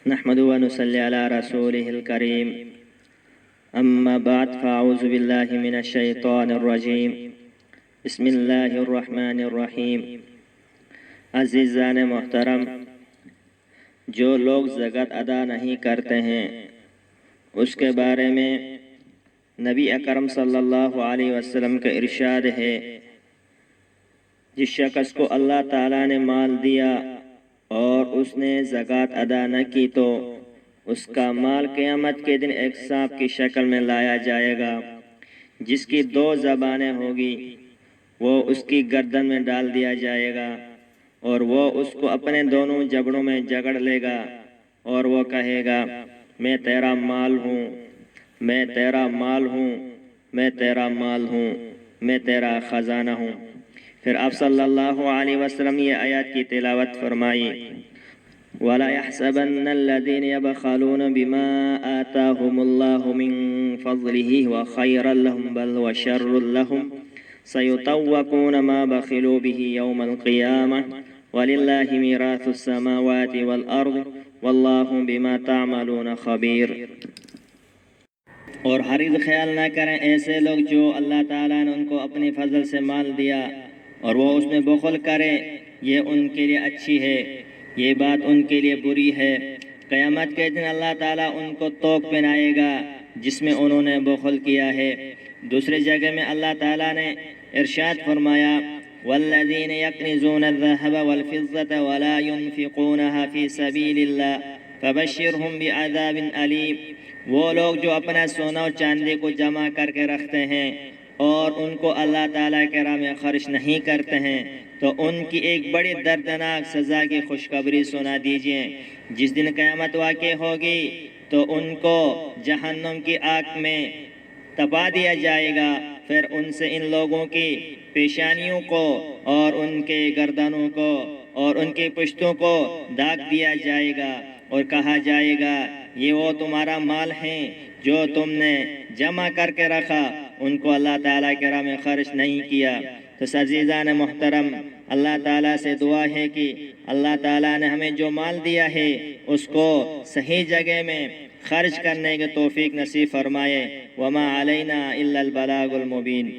نحمد و نصلی علی رسولہ الکریم اما بعد فاعوذ باللہ من الشیطان الرجیم بسم اللہ الرحمن الرحیم۔ عزیزان محترم، جو لوگ زکوٰۃ ادا نہیں کرتے ہیں اس کے بارے میں نبی اکرم صلی اللہ علیہ وسلم کا ارشاد ہے، جس شخص کو اللہ تعالیٰ نے مال دیا اور اس نے زکوٰۃ ادا نہ کی تو اس کا مال قیامت کے دن ایک سانپ کی شکل میں لایا جائے گا، جس کی 2 زبانیں ہوگی، وہ اس کی گردن میں ڈال دیا جائے گا اور وہ اس کو اپنے دونوں جبڑوں میں جکڑ لے گا اور وہ کہے گا، میں تیرا مال ہوں، میں تیرا مال ہوں، میں تیرا مال ہوں، میں تیرا خزانہ ہوں۔ پھر آپ صلی اللہ علیہ وسلم یہ آیات کی تلاوت فرمائی، وَلَا يَحْسَبَنَّ الَّذِينَ يَبْخَلُونَ بِمَا آتَاهُمُ اللَّهُ مِن فَضْلِهِ وَخَيْرًا لَهُمْ بَلْ وَشَرٌّ لَهُمْ سَيُطَوَّقُونَ مَا بَخِلُوا بِهِ يَوْمَ الْقِيَامَةِ وَلِلَّهِ مِيرَاثُ السَّمَاوَاتِ وَالْأَرْضِ وَاللَّهُ بِمَا تَعْمَلُونَ خَبِيرٌ۔ اور ہرگز خیال نہ کریں ایسے لوگ جو اللہ تعالیٰ نے ان کو اپنے فضل سے مال دیا اور وہ اس میں بخل کرے، یہ ان کے لیے اچھی ہے، یہ بات ان کے لیے بری ہے۔ قیامت کے دن اللہ تعالیٰ ان کو توق پہنائے گا جس میں انہوں نے بخل کیا ہے۔ دوسری جگہ میں اللہ تعالیٰ نے ارشاد فرمایا، والذین یکنزون الذہب والفضة ولا ينفقونها فی سبیل اللہ فبشرہم بعذاب علیم۔ وہ لوگ جو اپنا سونا اور چاندی کو جمع کر کے رکھتے ہیں اور ان کو اللہ تعالیٰ کے راہ میں خرچ نہیں کرتے ہیں تو ان کی ایک بڑی دردناک سزا کی خوشخبری سنا دیجئے۔ جس دن قیامت واقع ہوگی تو ان کو جہنم کی آگ میں تپا دیا جائے گا، پھر ان سے ان لوگوں کی پیشانیوں کو اور ان کے گردنوں کو اور ان کی پشتوں کو داغ دیا جائے گا اور کہا جائے گا، یہ وہ تمہارا مال ہیں جو تم نے جمع کر کے رکھا، ان کو اللہ تعالیٰ کے راہ میں خرچ نہیں کیا۔ تو عزیزان محترم، اللہ تعالیٰ سے دعا ہے کہ اللہ تعالیٰ نے ہمیں جو مال دیا ہے اس کو صحیح جگہ میں خرچ کرنے کی توفیق نصیب فرمائے۔ وما علینا الا البلاغ المبین۔